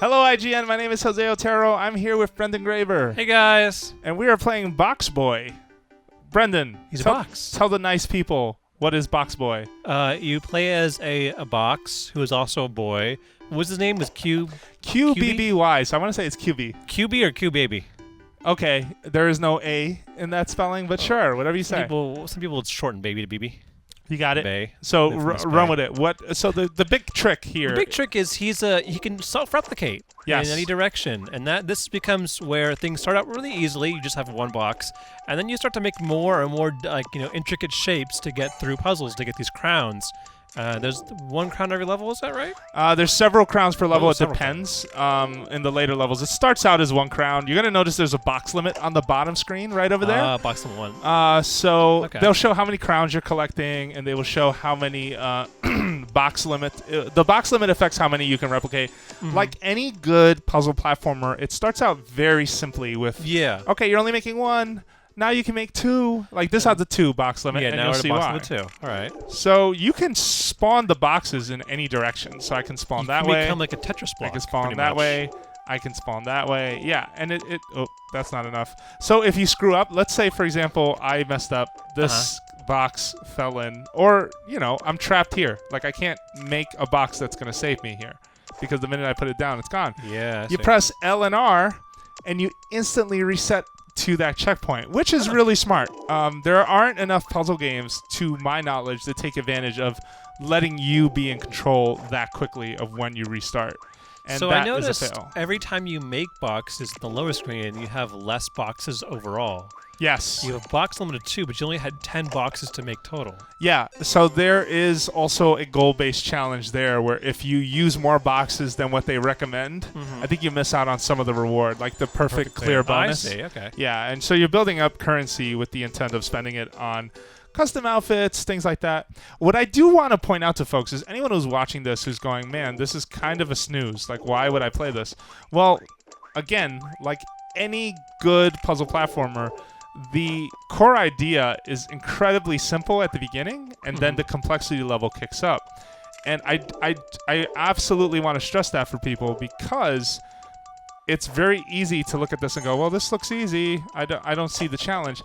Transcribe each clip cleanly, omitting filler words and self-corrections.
Hello, IGN. My name is Otero. I'm here with Brendan Graeber. Hey, guys. And we are playing Box Boy. Brendan, He's a box. Tell the nice people, what is Box Boy? You play as a box who is also a boy. What's his name? Was Cube? QBBY. So I want to say it's QB. QB or Q-Baby? Okay. There is no A in that spelling, but sure. Whatever you say. Some people shorten baby to BB. You got it. Bay. So run with it. So the big trick here. The big trick is he can self-replicate in any direction, and this becomes where things start out really easily. You just have one box, and then you start to make more and more intricate shapes to get through puzzles to get these crowns. There's one crown every level, is that right? There's several crowns per level. It depends. In the later levels, it starts out as one crown. You're gonna notice there's a box limit on the bottom screen right over there. Box limit 1. They'll show how many crowns you're collecting, and they will show how many box limit. The box limit affects how many you can replicate. Mm-hmm. Like any good puzzle platformer, it starts out very simply with okay, you're only making one. Now you can make two. Like this has a 2 box limit, and now you'll we're see at why. box limit 2. All right. So you can spawn the boxes in any direction. So I can spawn that way. Become like a Tetris block. I can spawn that way. I can spawn that way. Yeah, and oh, that's not enough. So if you screw up, let's say for example, I messed up. This box fell in, or I'm trapped here. Like I can't make a box that's gonna save me here, because the minute I put it down, it's gone. Yeah. You press L and R, and you instantly reset to that checkpoint, which is really smart. There aren't enough puzzle games, to my knowledge, that take advantage of letting you be in control that quickly of when you restart. And so that I noticed is a fail. Every time you make boxes in the lower screen, you have less boxes overall. Yes. You have box limited 2, but you only had 10 boxes to make total. Yeah, so there is also a goal-based challenge there where if you use more boxes than what they recommend, I think you miss out on some of the reward, like the perfect clear bonus. I see, okay. Yeah, and so you're building up currency with the intent of spending it on custom outfits, things like that. What I do want to point out to folks is anyone who's watching this who's going, man, this is kind of a snooze. Like, why would I play this? Well, again, like any good puzzle platformer, the core idea is incredibly simple at the beginning, and then the complexity level kicks up. And I absolutely want to stress that for people, because it's very easy to look at this and go, well, this looks easy. I don't see the challenge.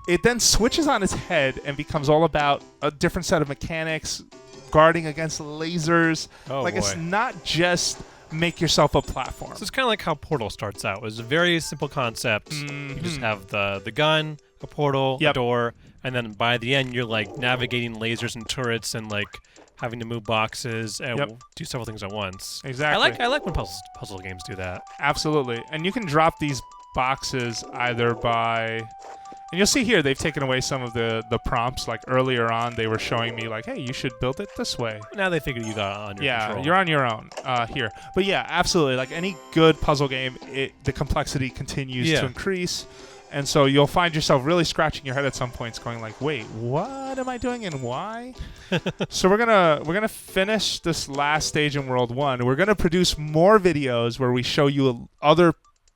It then switches on its head and becomes all about a different set of mechanics, guarding against lasers. It's not just make yourself a platform. So it's kind of like how Portal starts out. It was a very simple concept. You just have the gun, a portal, a door, and then by the end you're like navigating lasers and turrets and like having to move boxes and do several things at once. Exactly. I like when puzzle games do that. Absolutely. And you can drop these boxes either by... And you'll see here they've taken away some of the prompts. Like earlier on, they were showing me like, hey, you should build it this way. Now they figured you got on your control. You're on your own here. But yeah, absolutely. Like any good puzzle game, the complexity continues to increase. And so you'll find yourself really scratching your head at some points going like, wait, what am I doing and why? So we're gonna finish this last stage in World 1. We're gonna produce more videos where we show you other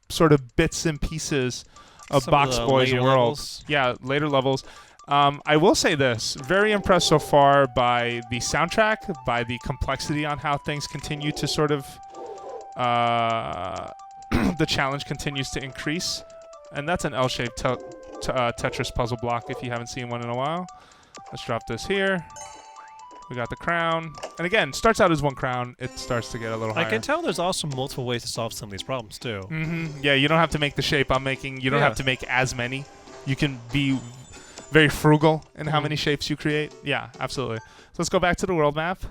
sort of bits and pieces of Box Boy's world. Levels. Yeah, later levels. I will say this, very impressed so far by the soundtrack, by the complexity on how things continue to sort of the challenge continues to increase. And that's an L-shaped Tetris puzzle block if you haven't seen one in a while. Let's drop this here. We got the crown. And again, starts out as one crown. It starts to get a little higher. I can tell there's also multiple ways to solve some of these problems, too. Yeah, you don't have to make the shape I'm making. You don't have to make as many. You can be very frugal in how many shapes you create. Yeah, absolutely. So let's go back to the world map.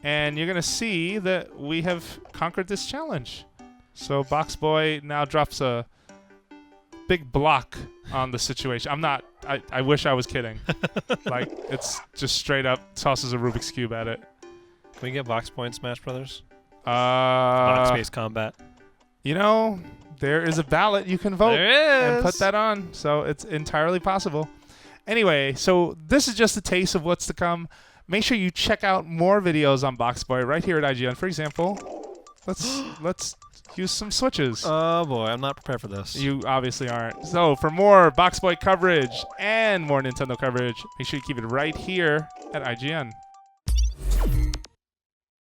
And you're going to see that we have conquered this challenge. So Box Boy now drops a big block on the situation. I wish I was kidding. Like, it's just straight up tosses a Rubik's Cube at it. Can we get Box Boy in Smash Brothers? Box-based combat. There is a ballot you can vote and put that on. So it's entirely possible. Anyway, so this is just a taste of what's to come. Make sure you check out more videos on Box Boy right here at IGN. For example, let's use some switches. Oh boy, I'm not prepared for this. You obviously aren't. So for more Box Boy coverage and more Nintendo coverage, make sure you keep it right here at IGN.